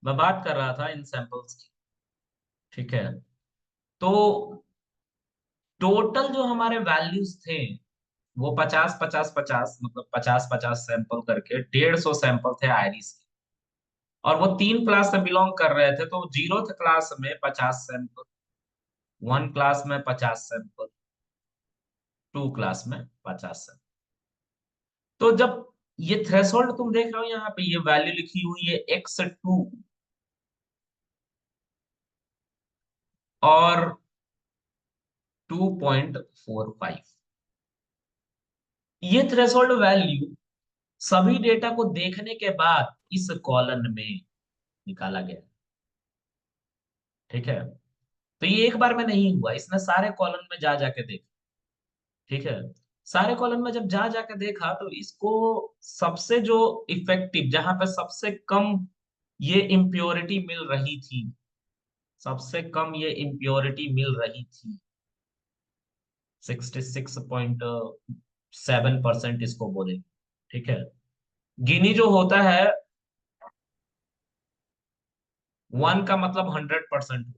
मैं बात कर रहा था इन सैंपल्स की। ठीक है। तो टोटल जो हमारे वैल्यूज थे वो 50 50 50, मतलब 50 50 सैंपल करके 150 सैंपल थे आयरिस के। और वो तीन क्लास से बिलोंग कर रहे थे, तो जीरोथ क्लास में 50 सैंपल, वन क्लास में 50 सैंपल, टू क्लास में 50 सैंपल। तो जब ये थ्रेशोल्ड तुम देख रहे हो यहाँ पे, ये वैल्यू लिखी हुई है X2 और 2.45। ये थ्रेशोल्ड वैल्यू सभी डेटा को देखने के बाद इस कॉलम में निकाला गया। ठीक है। तो ये एक बार में नहीं हुआ, इसने सारे कॉलम में जा जाके देखा। ठीक है। सारे कॉलम में जब जा जाके देखा तो इसको सबसे जो इफेक्टिव, जहां पे सबसे कम ये इम्प्योरिटी मिल रही थी, सबसे कम ये इम्प्योरिटी मिल रही थी, 66.7% इसको बोले। ठीक है। गिनी जो होता है, वन का मतलब 100%।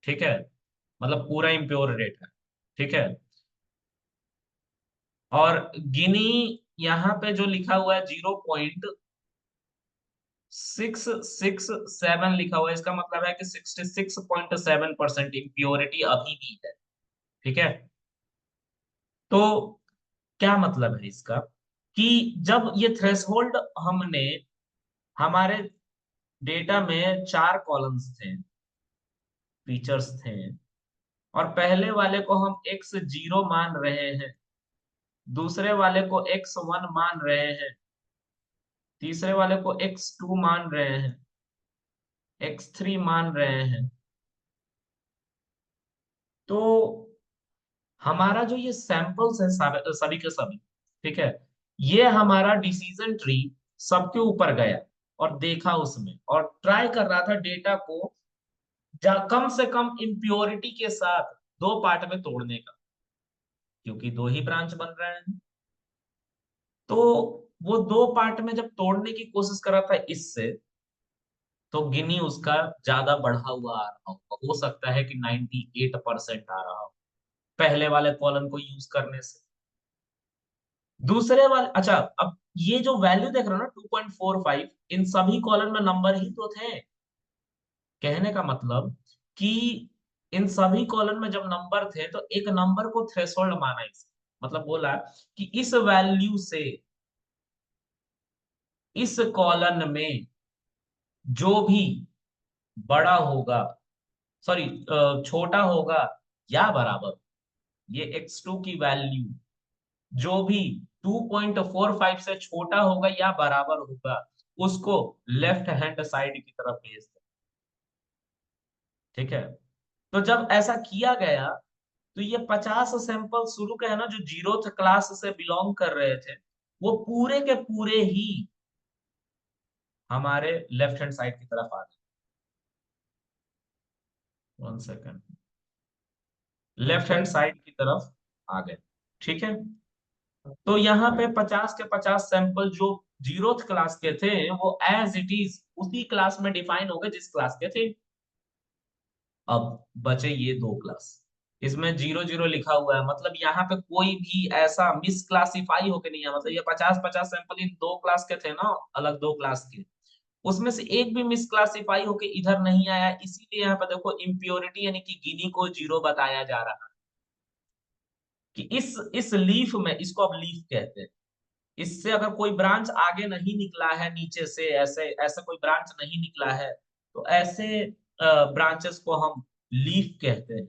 ठीक है। मतलब पूरा इम्प्योर रेट है। ठीक है। और गिनी यहाँ पे जो लिखा हुआ है 0.667 लिखा हुआ है, इसका मतलब है कि 66.7% इम्प्योरिटी अभी भी है। ठीक है। तो क्या मतलब है इसका, कि जब ये थ्रेशोल्ड हमने, हमारे डेटा में चार कॉलम्स थे, फीचर्स थे, और पहले वाले को हम X0 मान रहे हैं, दूसरे वाले को X1 मान रहे हैं, तीसरे वाले को X2 मान रहे हैं, X3 मान रहे हैं। तो हमारा जो ये सैंपल्स है सभी के सभी, ठीक है, ये हमारा डिसीजन ट्री सबके ऊपर गया और देखा उसमें, और ट्राई कर रहा था डेटा को कम से कम इम्प्योरिटी के साथ दो पार्ट में तोड़ने का, क्योंकि दो ही ब्रांच बन रहे हैं। तो वो दो पार्ट में जब तोड़ने की कोशिश कर रहा था इससे, तो गिनी उसका ज्यादा बढ़ा हुआ आ रहा हो सकता है कि 98% आ रहा हो पहले वाले कॉलम को यूज करने से। दूसरे वाले, अच्छा, अब ये जो वैल्यू देख रहे हो ना 2.45, इन सभी कॉलम में नंबर ही तो थे। कहने का मतलब कि इन सभी कॉलम में जब नंबर थे तो एक नंबर को थ्रेशोल्ड माना इसे, मतलब बोला कि इस वैल्यू से इस कॉलम में जो भी बड़ा होगा, सॉरी, छोटा होगा या बराबर, ये X2 की वैल्यू जो भी 2.45 से छोटा होगा या बराबर होगा, उसको लेफ्ट हैंड साइड की तरफ भेज दे। ठीक है। तो जब ऐसा किया गया, तो ये 50 सैंपल शुरू के है ना, जो जीरोथ क्लास से बिलोंग कर रहे थे, वो पूरे के पूरे ही हमारे लेफ्ट हैंड साइड की तरफ आ गए। One second, left hand side की तरफ आ गए। ठीक है। तो यहाँ पे 50 के 50 सैंपल जो जीरोथ क्लास के थे, वो एज इट इज उसी क्लास में डिफाइन हो गए जिस क्लास के थे। अब बचे ये दो क्लास, इसमें 0 0 लिखा हुआ है, मतलब यहाँ पे कोई भी ऐसा मिसक्लासिफाई होके नहीं है। मतलब ये 50 50 सैंपल इन दो क्लास के थे ना, अलग दो क्लास के, उसमें से एक भी मिसक्लासिफाई होके इधर नहीं आया। इसीलिए यहाँ पे देखो इम्प्योरिटी यानी कि गिनी को जीरो बताया जा रहा है, कि इस लीफ में, इसको अब लीफ कहते हैं, इससे अगर कोई ब्रांच आगे नहीं निकला है, नीचे से ऐसे ऐसा कोई ब्रांच नहीं निकला है, तो ऐसे ब्रांचेस को हम लीफ कहते हैं।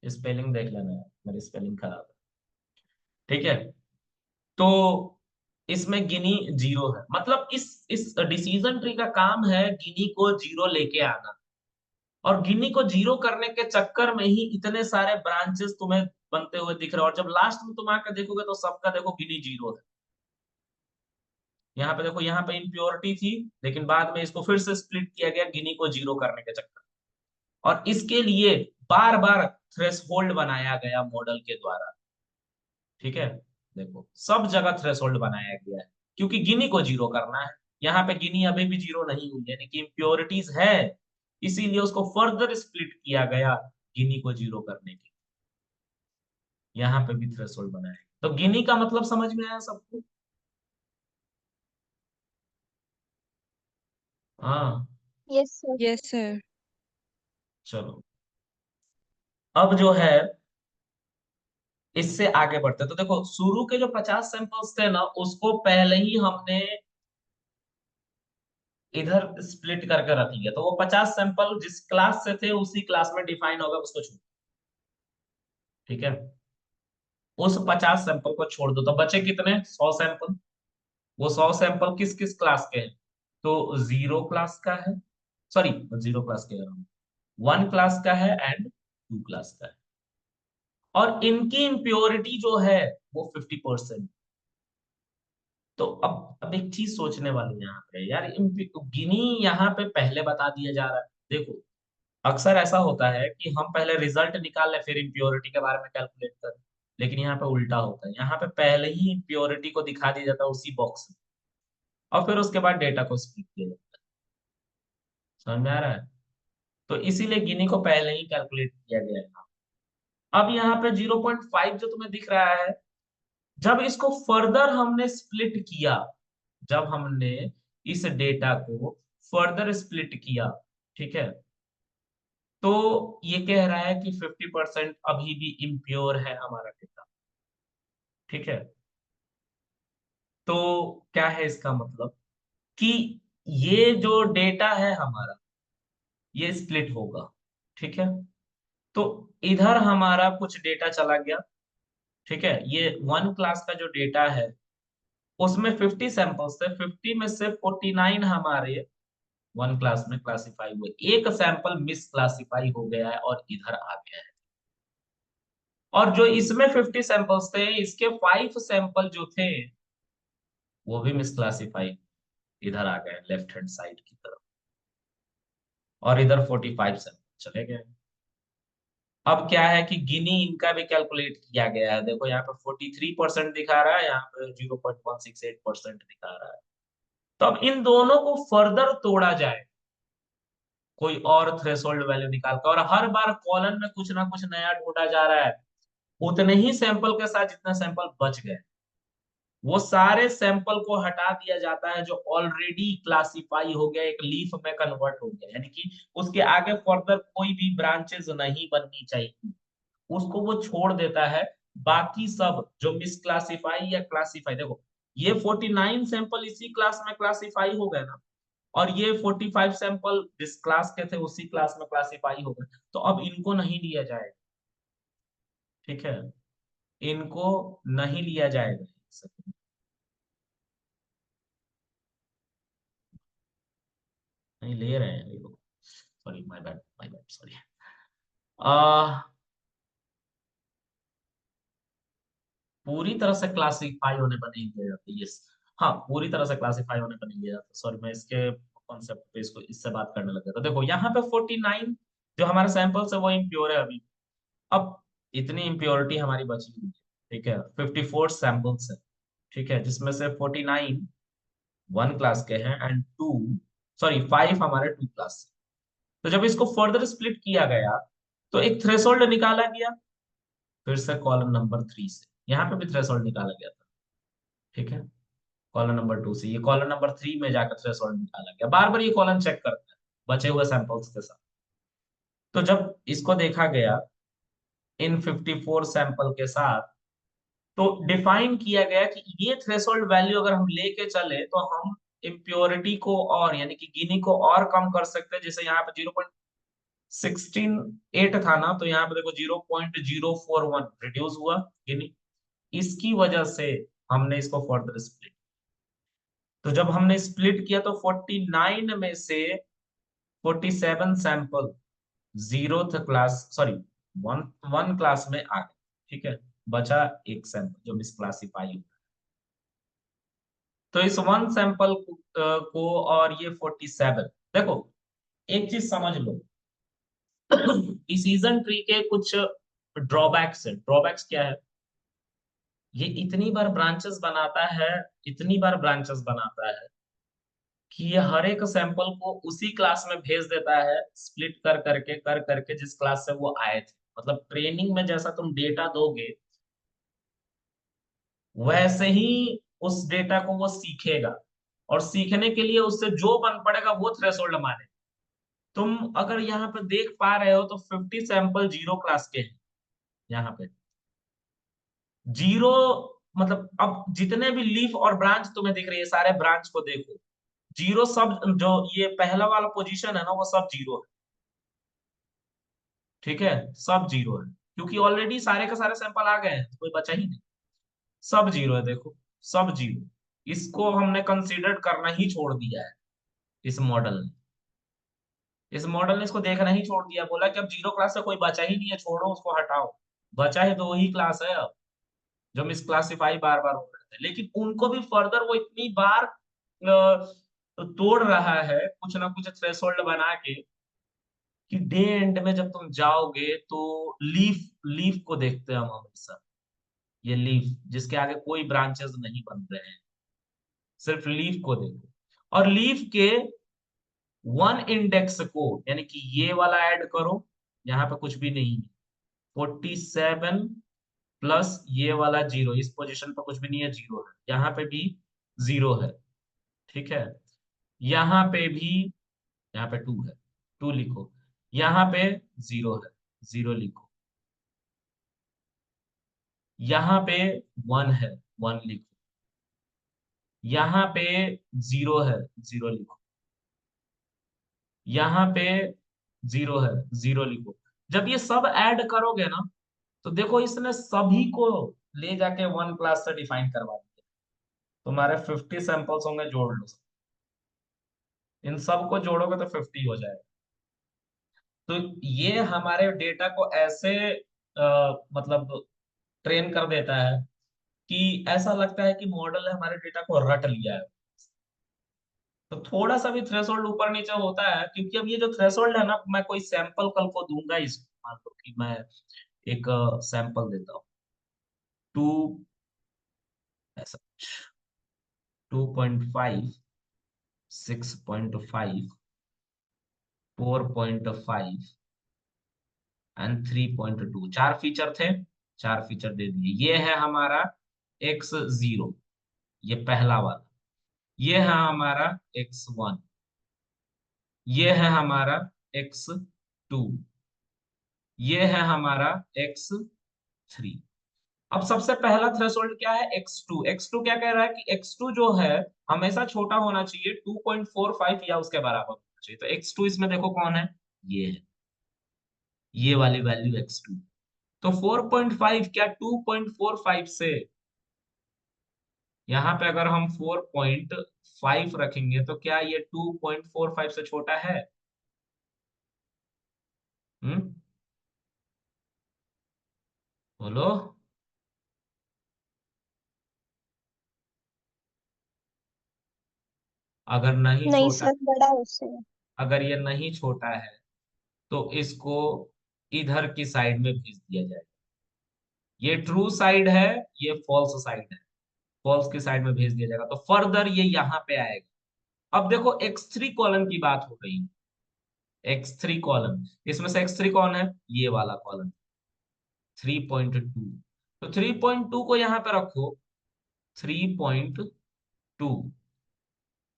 स्पेलिंग देख लेना है, मेरी स्पेलिंग खराब है। ठीक है। तो इसमें गिनी जीरो है, मतलब इस डिसीजन ट्री का काम है गिनी को जीरो लेके आना। और गिनी को जीरो करने के चक्कर में ही इतने सारे ब्रांचेस तुम्हें बनते हुए दिख रहे हो, और जब लास्ट में तुम आकर देखोगे तो सबका देखो गिनी जीरो है। यहाँ पे देखो, यहाँ पे इम्प्योरिटी थी, लेकिन बाद में इसको फिर से स्प्लिट किया गया गिनी को जीरो करने के चक्कर में। और इसके लिए बार बार थ्रेशोल्ड बनाया गया मॉडल के द्वारा। ठीक है। देखो सब जगह थ्रेशोल्ड बनाया गया है, क्योंकि गिनी को जीरो करना है। यहाँ पे गिनी अभी भी जीरो नहीं हुई, यानी कि इम्प्योरिटीज है, इसीलिए उसको फर्दर स्प्लिट किया गया गिनी को जीरो करने के। यहाँ पे भी थ्रेशोल्ड बनाया, तो गिनी का मतलब समझ में आया सबको? हाँ। Yes sir. Yes sir. चलो, अब जो है इससे आगे बढ़ते हैं। तो देखो शुरू के जो 50 सैंपल्स थे ना, उसको पहले ही हमने इधर स्प्लिट करके रख लिया, तो वो 50 सैंपल जिस क्लास से थे उसी क्लास में डिफाइन होगा, उसको छोड़। ठीक है, उस 50 सैंपल को छोड़ दो, तो बचे कितने? 100 सैंपल। वो 100 सैंपल किस किस क्लास के हैं? तो जीरो क्लास का है, सॉरी जीरो क्लास के, वन क्लास का है एंड टू क्लास का है। और इनकी इम्प्योरिटी जो है वो 50%। तो अब एक चीज सोचने वाली यहाँ पे यार, गिनी यहाँ पे पहले बता दिया जा रहा है। देखो अक्सर ऐसा होता है कि हम पहले रिजल्ट निकाल ले फिर इम्प्योरिटी के बारे में कैलकुलेट करें, लेकिन यहाँ पे उल्टा होता है। यहाँ पे पहले ही इम्प्योरिटी को दिखा दिया जाता है उसी बॉक्स में, और फिर उसके बाद डेटा को स्प्लिट किया जाता है। समझ में आ रहा है? तो इसीलिए गिनी को पहले ही कैलकुलेट किया गया है। अब यहाँ पे 0.5 जो तुम्हें दिख रहा है, जब इसको फर्दर हमने स्प्लिट किया, जब हमने इस डेटा को फर्दर स्प्लिट किया, ठीक है, तो ये कह रहा है कि 50% अभी भी इम्प्योर है हमारा डेटा। ठीक है, तो क्या है इसका मतलब कि ये जो डेटा है हमारा, ये स्प्लिट होगा। ठीक है, तो इधर हमारा कुछ डेटा चला गया। ठीक है, ये वन क्लास का जो डेटा है उसमें 50 सैंपल्स थे, 50 में से 49 हमारे वन क्लास में क्लासिफाई हुए, एक सैंपल मिस क्लासिफाई हो गया है और इधर आ गया है। और जो इसमें 50 सैंपल्स थे, इसके 5 सैंपल जो थे वो भी मिस क्लासिफाई इधर आ गए लेफ्ट हैंड साइड की तरफ, और इधर 45 सैंपल चले गए। अब क्या है कि गिनी इनका भी कैलकुलेट किया गया है। देखो यहाँ पे 43% दिखा रहा है, यहाँ पे 0.168% दिखा रहा है। तो अब इन दोनों को फर्दर तोड़ा जाए कोई और थ्रेशोल्ड वैल्यू निकाल कर, और हर बार कॉलन में कुछ ना कुछ नया ढूंढा जा रहा है, उतने ही सैंपल के साथ जितने सैंपल बच गए, वो सारे सैंपल को हटा दिया जाता है जो ऑलरेडी क्लासिफाई हो गया, एक लीफ में कन्वर्ट हो गया, यानी कि उसके आगे फर्दर कोई भी ब्रांचेस नहीं बननी चाहिए, उसको वो छोड़ देता है। बाकी सब जो मिस क्लासिफाई या क्लासिफाई, देखो ये 49 सैंपल इसी क्लास में क्लासिफाई हो गए ना, और ये 45 सैंपल जिस क्लास के थे उसी क्लास में क्लासिफाई हो गए, तो अब इनको नहीं लिया जाएगा। ठीक है, इनको नहीं लिया जाएगा। नहीं ले रहे हैं ये लोग, sorry my bad, my bad, sorry. आ पूरी तरह से क्लासिफाई होने पर नहीं लिया जाता, यस। हाँ, पूरी तरह से क्लासिफाई होने पर नहीं लिया जाता, सॉरी, मैं इसके कॉन्सेप्ट पे इसको इससे बात करने लगा था। देखो यहाँ पे 49 जो हमारा सैंपल्स है वो इम्प्योर है अभी। अब इतनी इम्प्योरिटी हमारी बची हुई है। ठीक है, 54 सैंपल्स है। ठीक है, जिसमें से 49 वन क्लास के हैं एंड टू, सॉरी 5 हमारे टू क्लास से। तो जब इसको फर्दर स्प्लिट किया गया तो एक थ्रेशोल्ड निकाला गया, फिर से कॉलम नंबर 3 से यहाँ पे भी थ्रेशोल्ड निकाला गया था। ठीक है, कॉलम नंबर 2 से ये कॉलम नंबर 3 में जाकर थ्रेशोल्ड निकाला गया, बार बार ये कॉलम चेक करता है बचे हुए सैंपल्स के साथ। तो जब इसको देखा गया इन 54 सैंपल के साथ, तो डिफाइन किया गया कि ये थ्रेशोल्ड वैल्यू अगर हम लेके चले तो हम इम्प्योरिटी को और यानी कि गिनी को और कम कर सकते हैं। जैसे यहाँ पे 0.168 था ना, तो यहाँ पे देखो 0.041 रिड्यूस हुआ गिनी, इसकी वजह से हमने इसको फर्दर स्प्लिट। तो जब हमने स्प्लिट किया तो 49 में से 47 sample zero class, sorry one one class में आ गए। ठीक है, बचा एक सैंपल जो मिसक्लासिफाई हुआ। तो इस वन सैंपल को और ये 47, देखो एक चीज समझ लो, डिसीजन ट्री के कुछ ड्रॉबैक्स है। ड्रॉबैक्स क्या है? ये इतनी बार ब्रांचेस बनाता है, इतनी बार ब्रांचेस बनाता है, कि ये हर एक सैंपल को उसी क्लास में भेज देता है, स्प्लिट कर करके जिस क्लास से वो आए थे। मतलब ट्रेनिंग में जैसा तुम डेटा दोगे वैसे ही उस डेटा को वो सीखेगा, और सीखने के लिए उससे जो बन पड़ेगा वो थ्रेशोल्ड माने। तुम अगर यहाँ पे देख पा रहे हो तो 50 सैंपल जीरो क्लास के हैं यहाँ पे। जीरो मतलब अब जितने भी लीफ और ब्रांच तुम्हें दिख रही है, सारे ब्रांच को देखो, जीरो सब, जो ये पहला वाला पोजीशन है ना वो सब जीरो है। ठीक है, सब जीरो है, क्योंकि ऑलरेडी सारे के सारे सैंपल आ गए हैं तो कोई बचा ही नहीं। सब जीरो है, देखो सब जीरो। इसको हमने कंसीडर करना ही छोड़ दिया है इस मॉडल ने। इस मॉडल ने इसको देखना ही छोड़ दिया, बोला कि अब जीरो क्लास से कोई बचा ही नहीं है, छोड़ो उसको, हटाओ। बचा है तो वही क्लास है अब, जो मिस क्लासिफाई बार बार हो रहे थे। लेकिन उनको भी फर्दर वो इतनी बार तोड़ रहा है कुछ ना कुछ थ्रेशोल्ड बना के, कि डे एंड में जब तुम जाओगे तो लीफ, लीफ को देखते हैं हम हमेशा। ये लीफ जिसके आगे कोई ब्रांचेस नहीं बन रहे हैं, सिर्फ लीफ को देखो। और लीफ के वन इंडेक्स को, यानी कि ये वाला ऐड करो, यहाँ पे कुछ भी नहीं है। 47 प्लस ये वाला जीरो, इस पोजीशन पर कुछ भी नहीं है, जीरो है। यहाँ पे भी जीरो है। ठीक है, यहाँ पे भी, यहाँ पे टू है, टू लिखो। यहाँ पे जीरो है, जीरो लिखो। यहाँ पे वन है, वन लिखो। यहाँ पे जीरो है, जीरो लिखो। यहाँ पे जीरो है, जीरो लिखो। जब ये सब ऐड करोगे ना तो देखो इसने सभी को ले जाके वन क्लास से डिफाइन करवा दिया। तुम्हारे 50 सैंपल्स होंगे, जोड़ लो। इन सब को जोड़ोगे तो 50 हो जाएगा। तो ये हमारे डेटा को ऐसे मतलब ट्रेन कर देता है कि ऐसा लगता है कि मॉडल ने हमारे डेटा को रट लिया है। तो थोड़ा सा भी थ्रेशोल्ड ऊपर नीचे होता है, क्योंकि अब ये जो थ्रेशोल्ड है ना, मैं कोई सैंपल कल को दूंगा इसको, मान लो कि मैं एक सैंपल देता हूँ, टू, ऐसा 2.5, 6.5, 4.5 एंड 3.2, चार फीचर थे। चार फीचर दे दिए। ये है हमारा x0, ये पहला वाला। ये है हमारा x1, ये है हमारा x2, ये है हमारा x3। अब सबसे पहला थ्रेशोल्ड क्या है, x2। x2 क्या कह रहा है कि x2 जो है हमेशा छोटा होना चाहिए, 2.45 या उसके बराबर होना चाहिए। तो x2 इसमें देखो कौन है, ये है, ये वाली वैल्यू x2। तो 4.5 क्या 2.45 से, यहाँ पे अगर हम 4.5 रखेंगे तो क्या ये 2.45 से छोटा है? हम्म, बोलो। अगर नहीं नहीं छोटा, सर, बड़ा उससे। अगर ये नहीं छोटा है तो इसको इधर की साइड में भेज दिया जाएगा। ये ट्रू साइड है, ये फॉल्स साइड है, फॉल्स की साइड में भेज दिया जाएगा। तो फर्दर ये यहाँ पे आएगा। अब देखो x3 कॉलम की बात हो रही है, x3 कॉलम, इसमें से x3 कौन है, ये वाला कॉलम, 3.2। तो 3.2 को यहाँ पे रखो, 3.2।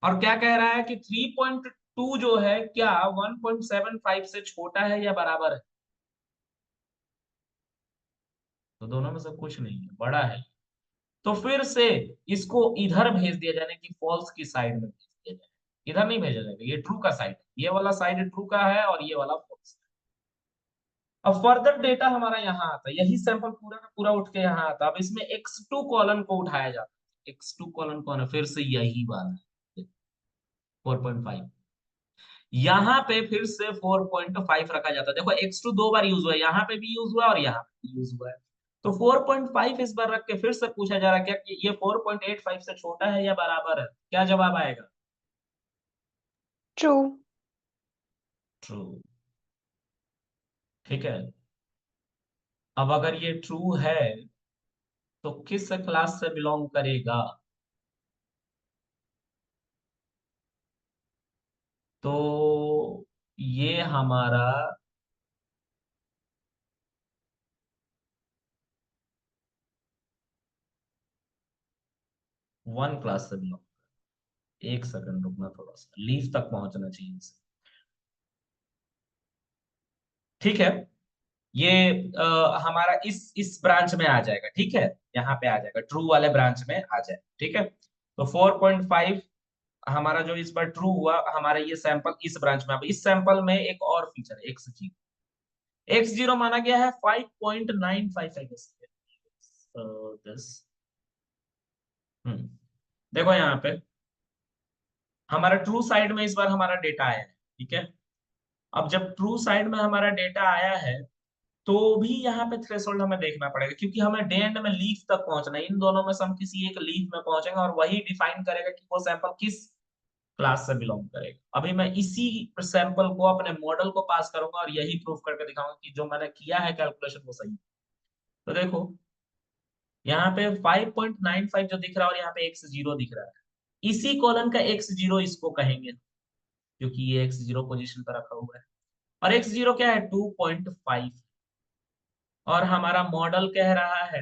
और क्या कह रहा है कि 3.2 जो है क्या 1.75 से छोटा है या बराबर है? तो दोनों में से कुछ नहीं है, बड़ा है। तो फिर से इसको इधर भेज दिया जाने की, फॉल्स की साइड में भेज दिया जाए। इधर नहीं भेजा जाएगा, ये ट्रू का साइड है, ये वाला साइड ट्रू का है और ये वाला फॉल्स। अब फर्दर डेटा हमारा यहाँ आता है, यही सैंपल पूरा का पूरा उठ के यहाँ आता है। अब इसमें x2 कॉलन को उठाया जाता है। x2 कॉलन कौन है, फिर से यही वाला है, 4.5। यहाँ पे फिर से 4.5 रखा जाता है। देखो x2 दो बार यूज हुआ है, यहाँ पे भी यूज हुआ है और यहाँ पे भी यूज हुआ है। तो 4.5 इस बार रख के फिर से पूछा जा रहा है क्या कि ये 4.85 से छोटा है या बराबर है? क्या जवाब आएगा? ट्रू। ट्रू। ठीक है, अब अगर ये ट्रू है तो किस क्लास से बिलोंग करेगा? तो ये हमारा 1 क्लास से बिलोंग। एक सेकंड रुकना, थोड़ा सा लीफ तक पहुंचना चाहिए इसे। ठीक है। ये हमारा इस ब्रांच में आ जाएगा, ठीक है। यहाँ पे आ जाएगा, ट्रू वाले ब्रांच में आ जाएगा, ठीक है। तो 4.5 हमारा जो इस बार ट्रू हुआ, हमारा ये सैंपल इस ब्रांच में। अब इस सैंपल में एक और फीचर है, x0 माना गया है 5.95 दिस। देखो यहाँ पे हमारा ट्रू साइड में इस बार हमारा डेटा आया है, ठीक है। अब जब ट्रू साइड में हमारा डेटा आया है, तो भी यहाँ पे थ्रेशोल्ड हमें देखना पड़ेगा, क्योंकि हमें डे एंड में लीफ तक पहुंचना है। इन दोनों में से हम किसी एक लीफ में पहुंचेंगे, और वही डिफाइन करेगा कि वो सैंपल किस क्लास से बिलोंग करेगा। अभी मैं इसी सैंपल को अपने मॉडल को पास करूंगा और यही प्रूफ करके दिखाऊंगा कि जो मैंने किया है कैलकुलेशन वो सही है। तो देखो यहाँ पे 5.95 जो दिख रहा है, और यहाँ पे x0 दिख रहा है। इसी कॉलन का x0 इसको कहेंगे, क्योंकि ये x0 पोजीशन पर रखा हुआ है। और x0 क्या है, 2.5। और हमारा मॉडल कह रहा है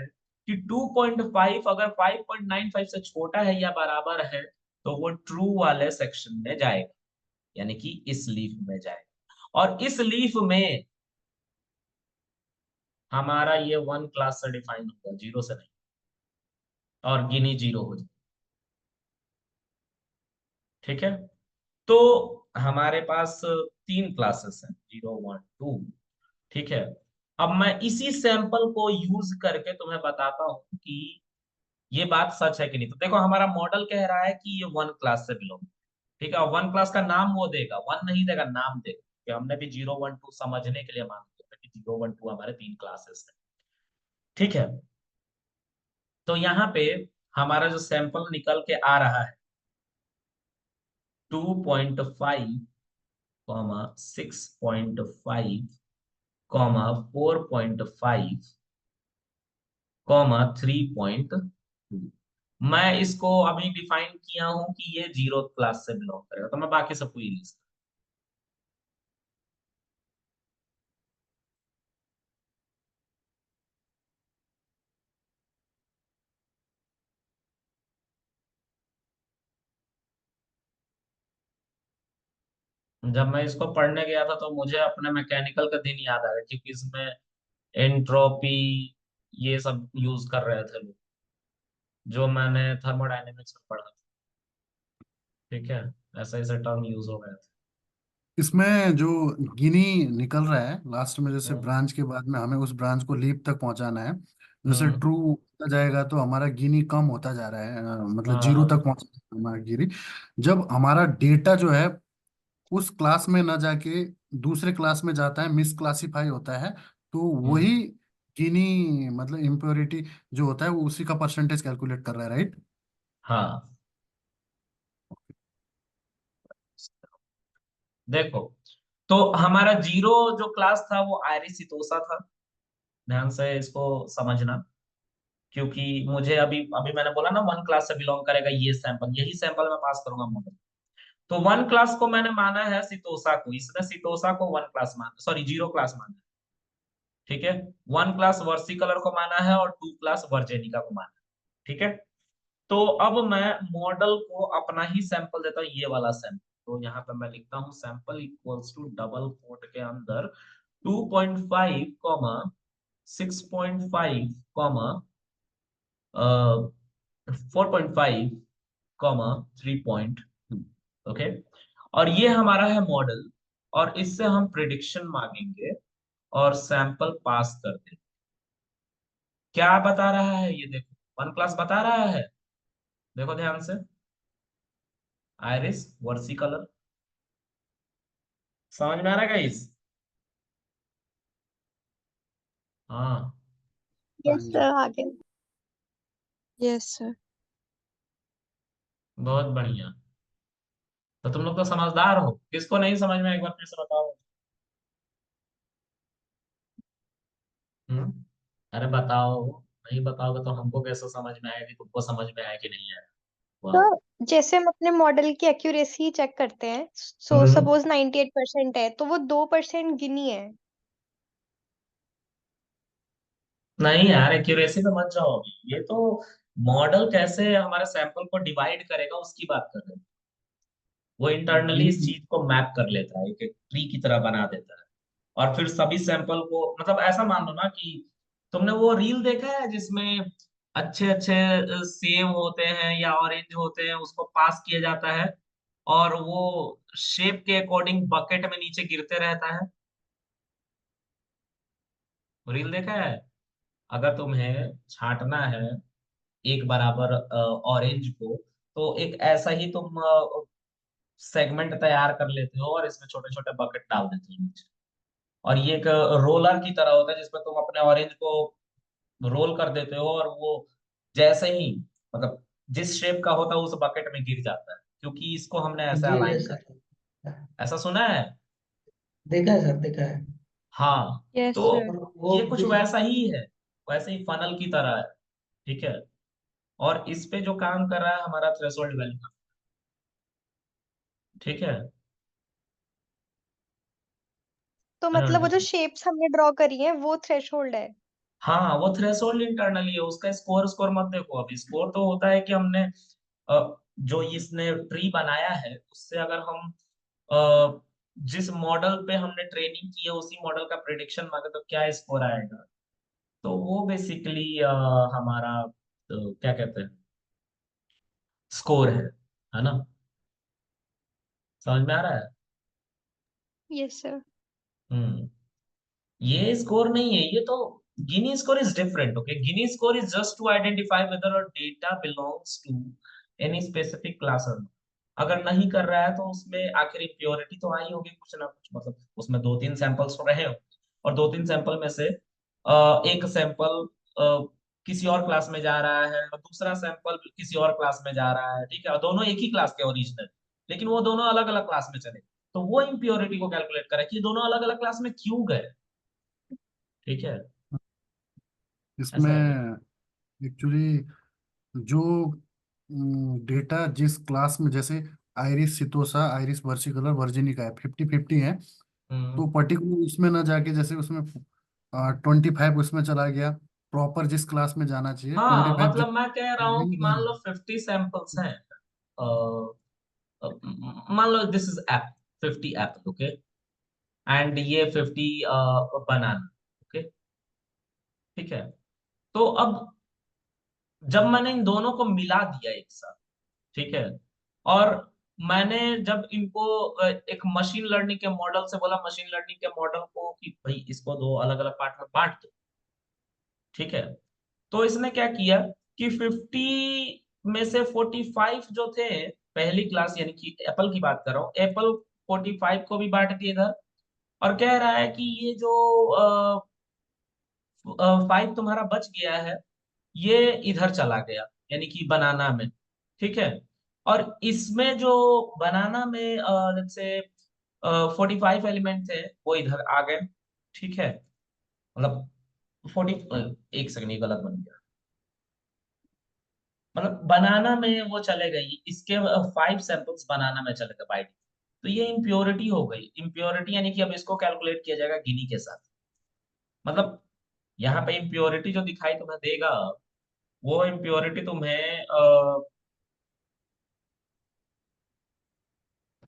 कि 2.5 अगर 5.95 से छोटा है या बराबर है, तो वो ट्रू वाले सेक्शन में जाएगा, यानी कि इस लीफ में जाएगा। और इस लीफ में हमारा ये 1 क्लास से डिफाइन होगा, जीरो से नहीं, और गिनी जीरो हो जाए। ठीक है। तो हमारे पास 3 क्लासेस हैं, 0, 1, 2। ठीक है। अब मैं इसी सैंपल को यूज करके तुम्हें बताता हूं कि ये बात सच है कि नहीं। तो देखो हमारा मॉडल कह रहा है कि ये 1 क्लास से बिलोंग। ठीक है। और 1 क्लास का नाम वो देगा, वन नहीं देगा, नाम देगा, कि हमने भी 0, 1, 2 समझने के लिए मान लिया था कि 0, 1, 2 हमारे 3 क्लासेस है। ठीक है। तो यहाँ पे हमारा जो सैंपल निकल के आ रहा है 2.5, 6.5, 4.5, 3.2। मैं इसको अभी डिफाइन किया हूं कि ये 0 क्लास से बिलोंग करेगा, तो मैं बाकी सबको ये लिस्ट। जब मैं इसको पढ़ने गया था तो मुझे अपने मैकेनिकल का दिन याद आ गया, क्योंकि इसमें एंट्रोपी ये सब यूज कर रहे थे लोग, जो मैंने थर्मोडायनेमिक्स में पढ़ा था। ठीक है। ऐसा ऐसा टर्म यूज हो गया था। इसमें जो गिनी निकल रहा है लास्ट में, जैसे हम्म। ब्रांच के बाद में हमें उस ब्रांच को लीफ तक पहुंचाना है। जैसे हम्म। ट्रू होता जाएगा तो हमारा गिनी कम होता जा रहा है, मतलब जीरो हाँ। तक पहुंचा हमारा गिनी। जब हमारा डेटा जो है उस क्लास में ना जाके दूसरे क्लास में जाता है, मिस क्लासीफाई होता है, तो वही हम्म। गिनी मतलब इम्प्योरिटी जो होता है वो उसी का परसेंटेज कैलकुलेट कर रहा है, राइट। हाँ। देखो, तो हमारा जीरो जो क्लास था वो आयरिसितोसा था। ध्यान से इसको समझना, क्योंकि मुझे अभी अभी मैंने बोला ना 1 क्लास से बिलोंग करेगा ये सैंपल, यही सैंपल मैं पास करूंगा मॉडल। तो 1 क्लास को मैंने माना है सितोसा को, इसने सितोसा को 1 क्लास माना, सॉरी 0 क्लास माना है। ठीक है। 1 क्लास वर्सिकलर को माना है और 2 क्लास वर्जेनिका को माना है। ठीक है। तो अब मैं मॉडल को अपना ही सैंपल देता हूँ, ये वाला सैंपल। तो यहाँ पे मैं लिखता हूँ sample equals to double quote के अंदर 2.5, 6.5, 4.5, 3.2। ओके। और ये हमारा है मॉडल, और इससे हम प्रिडिक्शन मांगेंगे और सैंपल पास कर देंगे। क्या बता रहा है ये देखो, 1 क्लास बता रहा है। देखो ध्यान से, आयरिस वर्सी कलर। समझ में आ रहा है गाइस? हाँ। हाँ यस जी। सर, आगे। Yes sir. बहुत बढ़िया। तो तुम लोग तो समझदार हो, किसको नहीं समझ में एक बार फिर से बताओ। हम्म। अरे बताओ। नहीं बताओगे तो हमको कैसे समझ में आएगा कि तुमको समझ में आया कि नहीं आया। वाह। तो जैसे हम अपने मॉडल की एक्यूरेसी चेक करते हैं, सो हम्म। सपोज 98% है तो वो 2% गिनी है। नहीं यार, एक्यूरेसी पे मत जाओ अभी। ये तो मॉडल कैसे हमारे सैंपल को डिवाइड करेगा उसकी बात कर रहे हैं। वो इंटरनली इस गिनी चीज को मैप कर लेता है, एक ट्री की तरह बना देता है। और फिर सभी सैंपल को, मतलब ऐसा मान लो ना कि तुमने वो रील देखा है जिसमें अच्छे अच्छे सेब होते हैं या ऑरेंज होते हैं, उसको पास किया जाता है और वो शेप के अकॉर्डिंग बकेट में नीचे गिरते रहता है। रील देखा है? अगर तुम्हें छांटना है एक बराबर ऑरेंज को, तो एक ऐसा ही तुम सेगमेंट तैयार कर लेते हो और इसमें छोटे छोटे बकेट डाल देते हो नीचे। और ये एक रोलर की तरह होता है जिसमें तुम अपने ऑरेंज को रोल कर देते हो और वो जैसे ही, मतलब जिस शेप का होता है उस बकेट में गिर जाता है, क्योंकि इसको हमने ऐसे जी अलाइन यस कर। सर, ऐसा सुना है? देखा है सर, देखा है। हाँ। Yes, तो sir. और वो ये कुछ भी वैसा ही है, वैसे ही फनल की तरह है। ठीक है। और इस पे जो काम कर रहा है हमारा थ्रेशोल्ड वैल्यू। ठीक है। तो मैंने मतलब वो जो understand- शेप्स हमने ड्रॉ करी है वो थ्रेशोल्ड है। हाँ, वो थ्रेशोल्ड इंटरनली है, उसका स्कोर स्कोर मत देखो। अभी स्कोर तो होता है कि हमने जो इसने ट्री बनाया है उससे अगर हम जिस मॉडल पे हमने ट्रेनिंग की है उसी मॉडल का प्रिडिक्शन मांगे तो क्या स्कोर आएगा। तो वो बेसिकली हमारा क्या कहते हैं, स्कोर है ना? समझ में आ रहा है? Yes sir. हम्म। ये स्कोर नहीं है, ये तो Gini score is different. Okay, Gini score is just to identify whether a data belongs to any specific class और not। अगर नहीं कर रहा है तो उसमें आखिर इम्प्योरिटी तो आई होगी कुछ ना कुछ, मतलब उसमें दो तीन सैंपल्स तो रहे हो और दो तीन सैंपल में से एक सैंपल किसी और क्लास में जा रहा है और दूसरा सैंपल किसी और क्लास में जा रहा है। ठीक है, और दोनों एक ही क्लास के ओरिजिनल, लेकिन वो दोनों अलग अलग क्लास में चले। तो वो इम्प्योरिटी को कैलकुलेट करे कि ये दोनों अलग अलग क्लास में क्यों गए। ठीक है। ऐसा है ये। इसमें एक्चुअली जो डेटा जिस क्लास में, जैसे आइरिस सितोसा, आइरिस वर्सिकलर, वर्जिनिका है, 50-50 है। तो हम्म। पर्टिकुलर उसमें ना जाके, जैसे उसमें 25 उसमें चला गया, प्रॉपर जिस क्लास में जाना चाहिए ट्वेंटी हाँ, फाइव मतलब मैं कह रहा हूँ कि मान लो जब 50 सैंपल्स हैं। मान लो this is apple, 50 apple, okay, and ये 50 बनाना। ओके। ठीक है। तो अब जब मैंने इन दोनों को मिला दिया एक साथ, ठीक है, और मैंने जब इनको एक मशीन लर्निंग के मॉडल से बोला, मशीन लर्निंग के मॉडल को कि भाई इसको दो अलग अलग पार्ट में बांट दो। ठीक है। तो इसने क्या किया कि 50 में से 45 जो थे पहली क्लास, यानी कि एप्पल की बात कर रहा हूँ, एप्पल 45 को भी बांट दिए इधर। और कह रहा है कि ये जो 5 तुम्हारा बच गया है ये इधर चला गया, यानी कि बनाना में। ठीक है। और इसमें जो बनाना में लेट्स से 45 एलिमेंट थे वो इधर आ गए। ठीक है। मतलब एक सेकंड, ये गलत बन गया। मतलब बनाना में वो चले गई, इसके 5 सैंपल्स बनाना में चले गए बाइट। तो ये इम्प्योरिटी हो गई। इम्प्योरिटी यानी कि अब इसको कैलकुलेट किया जाएगा गिनी के साथ। मतलब यहाँ पे इम्प्योरिटी जो दिखाई तुम्हें देगा वो इम्प्योरिटी तुम्हें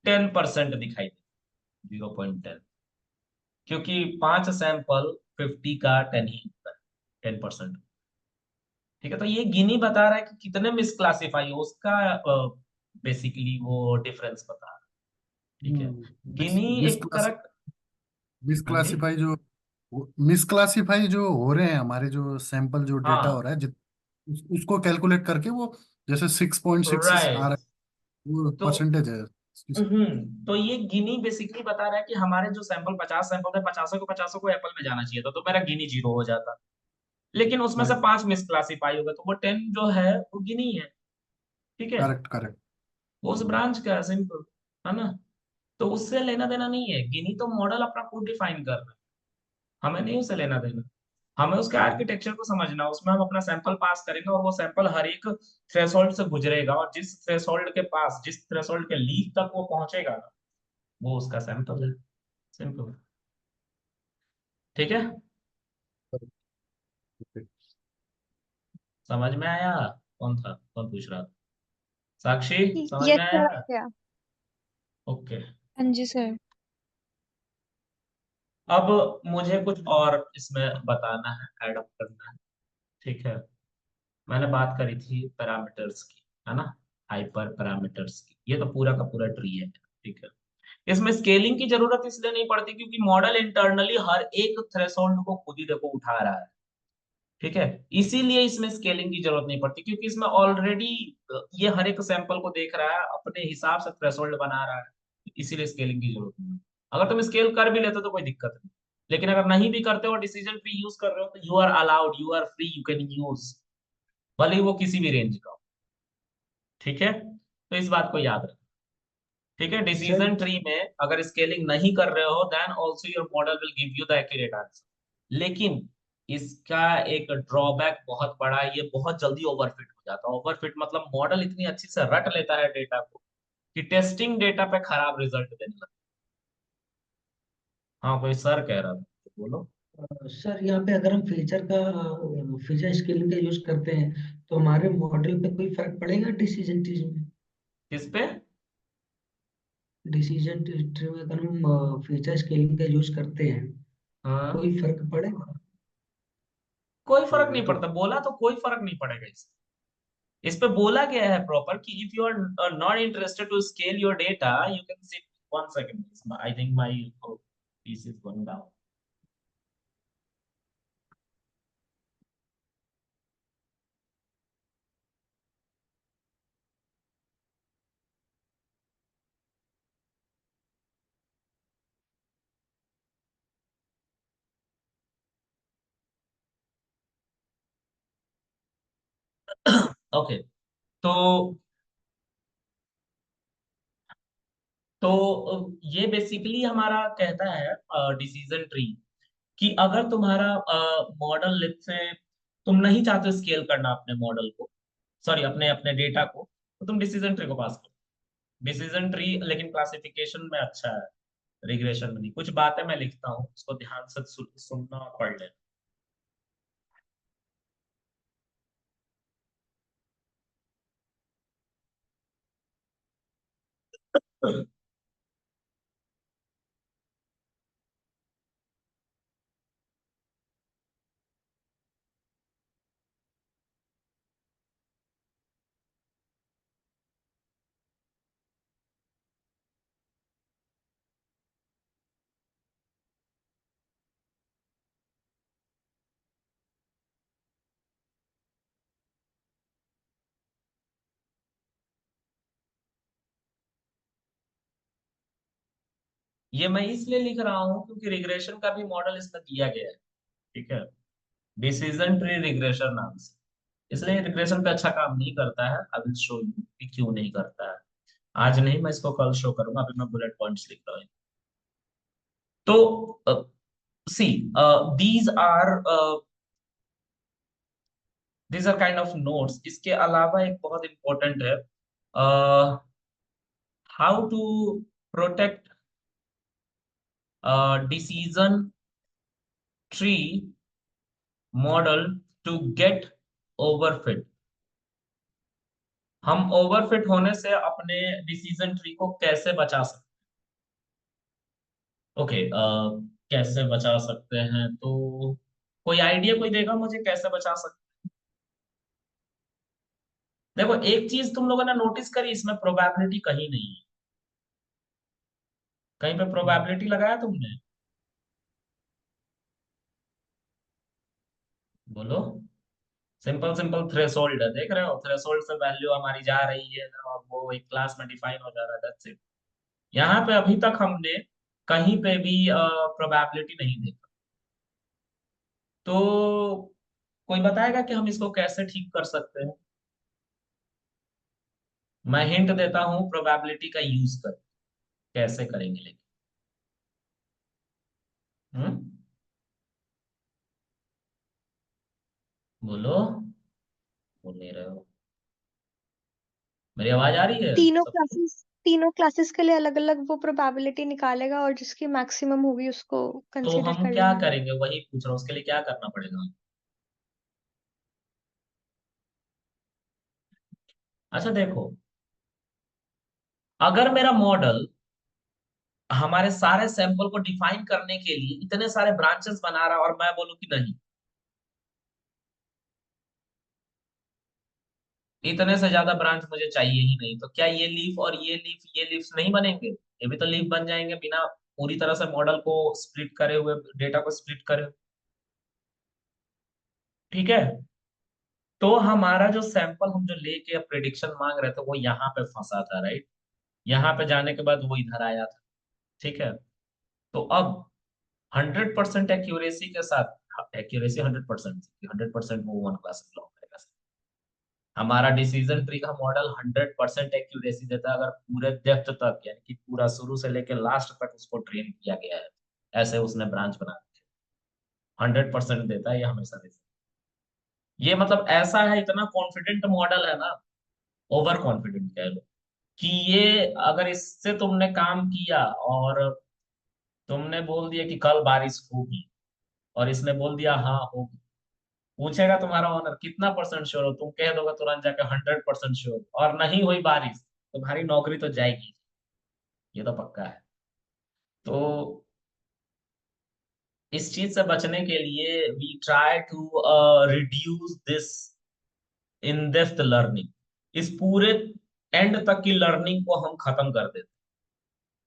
10% दिखाई दे, 0.10। क्योंकि 5 सैंपल 50 का 10 ही होता है, 10%। ठीक है। तो ये गिनी बता रहा है कि कितने मिसक्लासिफाई हो उसका बेसिकली वो डिफरेंस बता रहा है। ठीक है। गिनी एक मिसक्लास तरह। हाँ जी। मिसक्लासिफाई जो मिसक्लासिफाई जो हो रहे हैं, हमारे जो सैंपल जो डेटा हो हाँ, रहा है, उसको कैलकुलेट करके वो जैसे 6.6 आ रहा राइट। है, वो तो परसेंटेज है। तो ये गिनी बेसिकली बता रहा है कि हमारे जो सैंपल 50 सैंपल थे, 50 को एप्पल में जाना चाहिए था, तो मेरा गिनी 0 हो जाता। लेकिन उसमें से करेक्ट 5 मिसक्लासिफाई हो गए, तो वो 10 जो है वो गिनी है। ठीक है। Correct correct. वो उस ब्रांच का है, सिंपल, है ना? तो उससे लेना देना नहीं है, गिनी तो मॉडल अपना खुद डिफाइन कर रहा है, हमें नहीं उससे लेना देना। हमें उसके आर्किटेक्चर को समझना है। उसमें हम अपना सैंपल पास करेंगे और वो सैंपल हर एक थ्रेशोल्ड से गुजरेगा, और जिस थ्रेशोल्ड के पास, जिस थ्रेशोल्ड के लीक तक वो पहुंचेगा ना, वो उसका सैंपल है। सिंपल। ठीक है, समझ में आया? कौन था, कौन पूछ रहा था? साक्षी, समझ यस में सर, आया? क्या? ओके। हाँ जी सर। अब मुझे कुछ और इसमें बताना है, ऐड अप करना है। ठीक है, मैंने बात करी थी पैरामीटर्स की, है ना, हाइपर पैरामीटर्स की। ये तो पूरा का पूरा ट्री है। ठीक है, इसमें स्केलिंग की जरूरत इसलिए नहीं पड़ती क्योंकि मॉडल इंटरनली हर एक थ्रेशोल्ड को खुद ही देखो उठा रहा है। ठीक है, इसीलिए इसमें स्केलिंग की जरूरत नहीं पड़ती, क्योंकि इसमें ऑलरेडी ये हर एक सैंपल को देख रहा है, अपने हिसाब से थ्रेशोल्ड बना रहा है। इसीलिए स्केलिंग की जरूरत नहीं है। अगर तुम स्केल कर भी लेते हो तो कोई दिक्कत नहीं, लेकिन अगर नहीं भी करते हो, डिसीजन ट्री यूज कर रहे हो, तो you are allowed, you are free, you can use, भले ही वो किसी भी रेंज का हो। ठीक है, तो इस बात को याद रखो। ठीक है, सर डिसीजन ट्री में अगर स्केलिंग नहीं कर रहे हो, then also your model will give you the accurate answer. लेकिन इसका एक ड्रॉबैक बहुत बड़ा है, ये बहुत जल्दी ओवरफिट हो जाता है। ओवरफिट मतलब मॉडल इतनी अच्छी से रट लेता है डेटा को कि टेस्टिंग डेटा पे खराब रिजल्ट देने लगता है। हाँ, कोई सर कह रहा था, तो बोलो। सर यहाँ पे अगर हम फीचर स्केलिंग का यूज करते हैं तो हमारे मॉडल पे कोई फर्क पड़ेगा डिसीजन ट्री में? किस पे? डिसीजन ट्री में अगर हम फीचर स्केलिंग का यूज करते हैं तो हाँ, कोई फर्क पड़ेगा? कोई फर्क वो नहीं तो पड़ता, बोला तो कोई फर्क नहीं पड़ेगा। इस पे बोला गया है प्रॉपर कि if you are not interested to scale your data, you can sit. One second, I think my piece is going down. Okay, तो ये बेसिकली हमारा कहता है डिसीजन ट्री कि अगर तुम्हारा मॉडल, लेट्स से तुम नहीं चाहते स्केल करना अपने मॉडल को, सॉरी अपने अपने डेटा को, तो तुम डिसीजन ट्री को पास करो। डिसीजन ट्री लेकिन क्लासिफिकेशन में अच्छा है, रिग्रेशन में नहीं। कुछ बातें मैं लिखता हूँ, उसको ध्यान से सुनना और पढ़ लेना। ये मैं इसलिए लिख रहा हूँ क्योंकि रिग्रेशन का भी मॉडल इसमें दिया गया है। ठीक है, डिसीजन ट्री रिग्रेशन नाम से। इसलिए रिग्रेशन पे अच्छा काम नहीं करता है। आई विल शो यू कि क्यों नहीं करता है। आज नहीं, मैं इसको कल शो करूंगा, अभी मैं बुलेट पॉइंट्स लिख रहा हूँ। तो see, these are these are kind of notes. इसके अलावा एक बहुत इंपॉर्टेंट है, how to protect decision tree model to get overfit. हम ओवरफिट होने से अपने डिसीजन ट्री को कैसे बचा सकते हैं? ओके, कैसे बचा सकते हैं, तो कोई आइडिया कोई देगा मुझे कैसे बचा सकते हैं? देखो, एक चीज तुम लोगों ने नोटिस करी, इसमें प्रोबेबिलिटी कहीं नहीं है। कहीं पे प्रोबेबिलिटी लगाया तुमने? बोलो। सिंपल सिंपल थ्रेशोल्ड है, देख रहे हो? थ्रेशोल्ड से वैल्यू हमारी जा रही है ना, और वो एक क्लास में डिफाइन हो जा रहा है, दैट्स इट। यहाँ पे अभी तक हमने कहीं पे भी प्रोबेबिलिटी नहीं देखा। तो कोई बताएगा कि हम इसको कैसे ठीक कर सकते हैं? मैं हिंट देता हूँ, प्रोबेबिलिटी का यूज कर कैसे करेंगे, लेकिन हम्म बोलो, बोल नहीं रहे हो? मेरी आवाज आ रही है तीनों सबको? क्लासेस तीनों क्लासेस के लिए अलग अलग वो प्रोबेबिलिटी निकालेगा और जिसकी मैक्सिमम होगी उसको तो कंसीडर हम कर क्या लेंगे। करेंगे, वही पूछ रहा हूँ, उसके लिए क्या करना पड़ेगा? अच्छा देखो, अगर मेरा मॉडल हमारे सारे सैंपल को डिफाइन करने के लिए इतने सारे ब्रांचेस बना रहा है और मैं बोलूं कि नहीं, इतने से ज्यादा ब्रांच मुझे चाहिए ही नहीं, तो क्या ये लीफ नहीं बनेंगे? ये भी तो लीफ बन जाएंगे बिना पूरी तरह से मॉडल को स्प्लिट करे हुए, डेटा को स्प्लिट करे हुए। ठीक है, तो हमारा जो सैंपल हम जो लेके प्रिडिक्शन मांग रहे थे वो यहाँ पे फंसा था, राइट? यहाँ पे जाने के बाद वो इधर आया था। ठीक है, तो अब 100% एक्यूरेसी के साथ, एक्यूरेसी 100%, 100% वो वन क्लास बिलोंग करेगा। हमारा डिसीजन ट्री का मॉडल 100% एक्यूरेसी देता है अगर पूरे डेप्थ तक, यानी कि पूरा शुरू से लेकर लास्ट तक उसको ट्रेन किया गया है, ऐसे उसने ब्रांच बना दी है। 100% देता है ये, हमेशा देता है। ये मतलब ऐसा है, इतना कॉन्फिडेंट मॉडल है ना, ओवर कॉन्फिडेंट कह लो, कि ये अगर इससे तुमने काम किया और तुमने बोल दिया कि कल बारिश होगी, और इसने बोल दिया हाँ होगी, पूछेगा तुम्हारा ऑनर कितना परसेंट श्योर हो, तुम कह दोगे तुरंत जाकर 100% श्योर, और नहीं हुई बारिश, तुम्हारी नौकरी तो जाएगी, ये तो पक्का है। तो इस चीज से बचने के लिए we try to reduce this in depth learning, इस पूरे एंड तक की लर्निंग को हम खत्म कर देते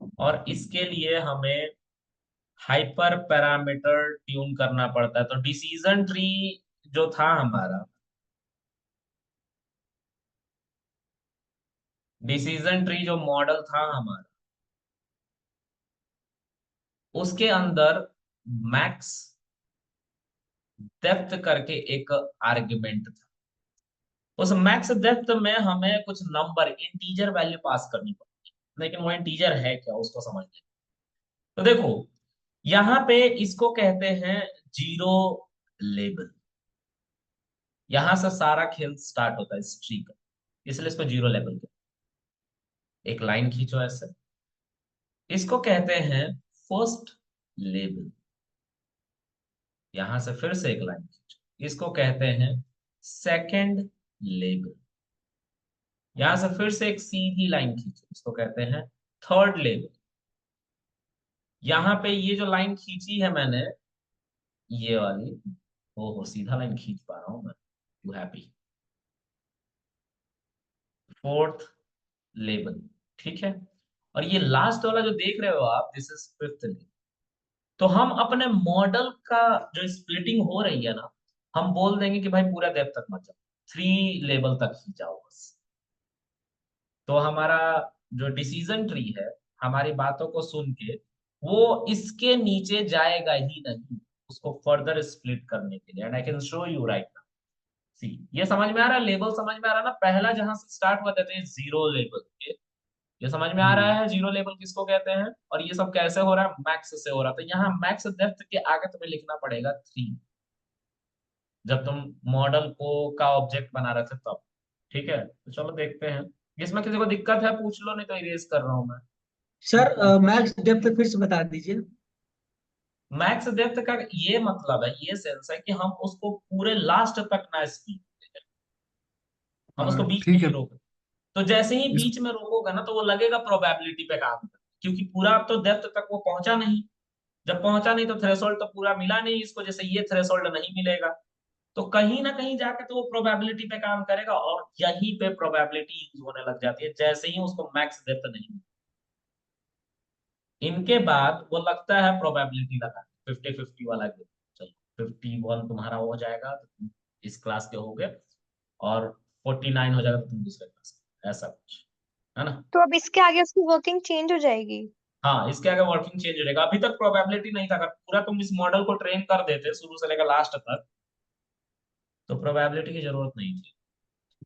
हैं। और इसके लिए हमें हाइपर पैरामीटर ट्यून करना पड़ता है। तो डिसीजन ट्री जो था हमारा, डिसीजन ट्री जो मॉडल था हमारा, उसके अंदर मैक्स डेप्थ करके एक आर्ग्यूमेंट था। उस मैक्स डेप्थ में हमें कुछ नंबर, इंटीजर वैल्यू पास करनी पड़ती है, लेकिन वो इंटीजर है क्या उसको समझ। तो देखो, यहाँ पे इसको कहते हैं जीरो लेबल। यहां से सारा खेल स्टार्ट होता है इस ट्री का, इसलिए इसको जीरो लेबल कहते हैं। एक लाइन खींचो ऐसे, इसको कहते हैं फर्स्ट लेबल। यहां से फिर से एक लाइन खींचो, इसको कहते हैं सेकंड लेबल। यहां से फिर से एक सीधी लाइन खींचो, इसको कहते हैं थर्ड लेबल। यहाँ पे ये जो लाइन खींची है मैंने, ये वाली, ओहो सीधा लाइन खींच पा रहा हूं मैं, यू हैप्पी, फोर्थ लेबल। ठीक है, और ये लास्ट वाला जो देख रहे हो आप, दिस इज फिफ्थ लेबल। तो हम अपने मॉडल का जो स्प्लिटिंग हो रही है ना, हम बोल देंगे कि भाई पूरा डेप्थ तक मत जाओ, 3 लेबल तक ही जाओ बस। तो हमारा जो डिसीजन ट्री है, हमारी बातों को सुन के वो इसके नीचे जाएगा ही नहीं, उसको फर्दर स्प्लिट करने के लिए। And I can show you right now. See, ये समझ में आ रहा है? लेवल समझ में आ रहा है ना? पहला जहां से स्टार्ट हुआ थे जीरो लेवल, ये समझ में आ रहा हम्म है जीरो लेवल किसको कहते हैं, और ये सब कैसे हो रहा है? मैक्स से हो रहा है। तो यहाँ मैक्स डेप्थ के आगे तुम्हें लिखना पड़ेगा 3, जब तुम मॉडल को का ऑब्जेक्ट बना रहे थे तब। ठीक है, तो चलो देखते हैं, इसमें किसी को दिक्कत है पूछ लो, नहीं तो इरेज कर रहा हूं मैं। सर मैक्स डेप्थ फिर से बता दीजिए। मैक्स डेप्थ का ये मतलब है, ये सेंस है कि हम उसको पूरे लास्ट तक ना स्पीड, हम उसको बीच में ठीक है। नहीं रोक। तो जैसे ही इस बीच में रोकोगे ना, तो वो लगेगा प्रोबेबिलिटी पे काम कर, क्योंकि पूरा अब तो डेप्थ तक वो पहुंचा नहीं। जब पहुंचा नहीं तो थ्रेशोल्ड तो पूरा मिला नहीं इसको, जैसे ये थ्रेशोल्ड नहीं मिलेगा, तो कहीं ना कहीं जाके तो वो प्रोबेबिलिटी पे काम करेगा, और यहीं पे प्रोबेबिलिटी यूज होने लग जाती है जैसे ही उसको मैक्स डेप्थ नहीं मिलती। इनके बाद वो लगता है प्रोबेबिलिटी लगा, 50-50 वाला गेम। चलो 51 तुम्हारा हो जाएगा तो तुम इस क्लास के हो गए, और 49 हो जाएगा तो तुम दूसरे क्लास के, ऐसा कुछ है ना? तो अब इसके आगे उसकी वर्किंग चेंज हो जाएगी। हाँ, इसके आगे वर्किंग चेंज हो जाएगा। अभी तक प्रोबेबिलिटी नहीं था, अगर पूरा तुम इस मॉडल को ट्रेन कर देते शुरू से लेकर लास्ट तक, तो प्रोबेबिलिटी की जरूरत नहीं थी।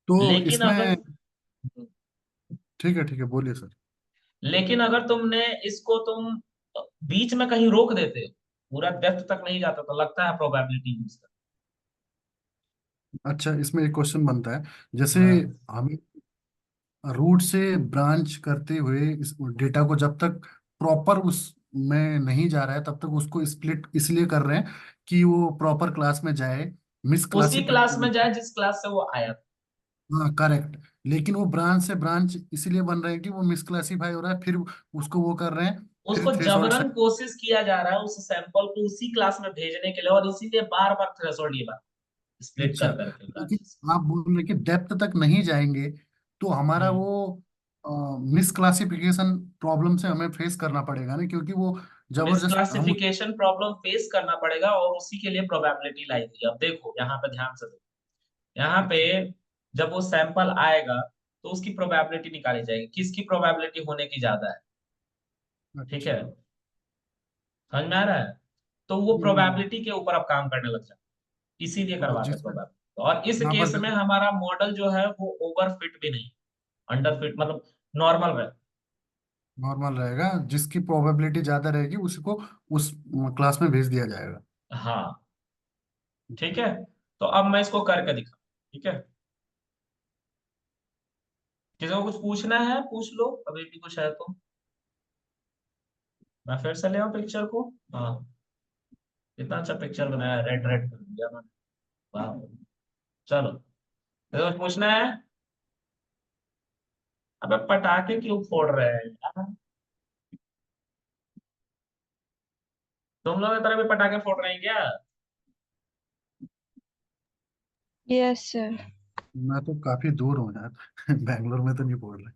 तो लेकिन अगर, इसमें ठीक है बोलिए सर। लेकिन अगर तुमने इसको तुम बीच में कहीं रोक देते, पूरा डेप्थ तक नहीं जाता, तो लगता है प्रोबेबिलिटी यूज कर। अच्छा, इसमें एक क्वेश्चन बनता है, जैसे हाँ, हम रूट से ब्रांच करते हुए इस डेटा को जब तक प्रॉपर उस में नहीं जा रहा है तब तक उसको स्प्लिट इसलिए कर रहे हैं कि वो प्रॉपर क्लास में जाए, मिस उसी क्लास में क्लासिफिक। जाए जिस क्लास से वो आया था। हाँ करेक्ट। लेकिन वो ब्रांच से ब्रांच इसलिए बन रहे हैं कि वो मिसक्लासिफाई हो रहा है, फिर उसको वो कर रहे हैं, फिर उसको थ्रेशोल्ड जबरन सेट। कोशिश किया जा रहा है उस सैंपल को उसी क्लास में भेजने के लिए, और इसीलिए बार बार थ्रेशोल्ड ये बात स्प्लिट अच्छा, कर करके लेकिन ब्रांचेस। आप बोल रहे हैं कि डेप्थ तक नहीं जाएंगे, तो हमारा हम्म। वो मिसक्लासिफिकेशन प्रॉब्लम से हमें फेस करना पड़ेगा ना, क्योंकि वो जबरदस्त हम। मिसक्लासिफिकेशन प्रॉब्लम फेस करना पड़ेगा, और उसी के लिए प्रोबेबिलिटी लाई गई। अब देखो यहाँ पे ध्यान से देखो, यहाँ पे अच्छा। जब वो सैंपल आएगा तो उसकी प्रोबेबिलिटी निकाली जाएगी, किसकी प्रोबेबिलिटी होने की ज्यादा है। ठीक अच्छा। है, समझ में आ रहा है? तो वो हम्म, प्रोबेबिलिटी के ऊपर अब काम करने लग जाए, इसीलिए और करवाते हैं जिसमें प्रोबेबिलिटी। और इस यहाँ पर केस में जैसे हमारा मॉडल जो है वो ओवर फिट भी नहीं, अंडर फिट मतलब नॉर्मल है। नॉर्मल रहेगा, जिसकी प्रोबेबिलिटी ज्यादा रहेगी उसी को उस क्लास में भेज दिया जाएगा। हाँ, ठीक है। तो अब मैं इसको करके दिखा, ठीक है। किसी को कुछ पूछना है पूछ लो, अभी भी कुछ है तो। मैं फिर से ले आऊं पिक्चर को। हाँ, कितना अच्छा पिक्चर बनाया, रेड रेड कर दिया मैंने। वाह, चलो, किसी को कुछ पूछना है? अबे पटाखे क्यों फोड़ रहे हैं यार? तुम लोग की तरह भी पटाखे फोड़ रहे हैं क्या? Yes, sir. मैं तो काफी दूर हूँ यार बैंगलोर में तो नहीं बोल रहे।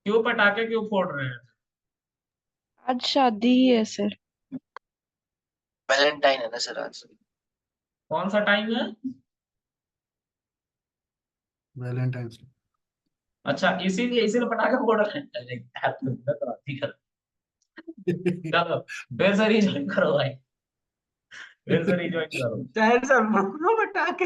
क्यों पटाखे क्यों फोड़ रहे हैं? आज शादी ही है सर। वैलेंटाइन है ना सर आज। कौन सा टाइम है? वैलेंटाइंस अच्छा, इसीलिए इसीलिए पटाखे फोड़ रहे हैं। अरे यार, तुम तो अति कर। डे चलो, फिर से रिज्वाइन करो भाई, फिर से रिज्वाइन करो। सर सर, पटाखे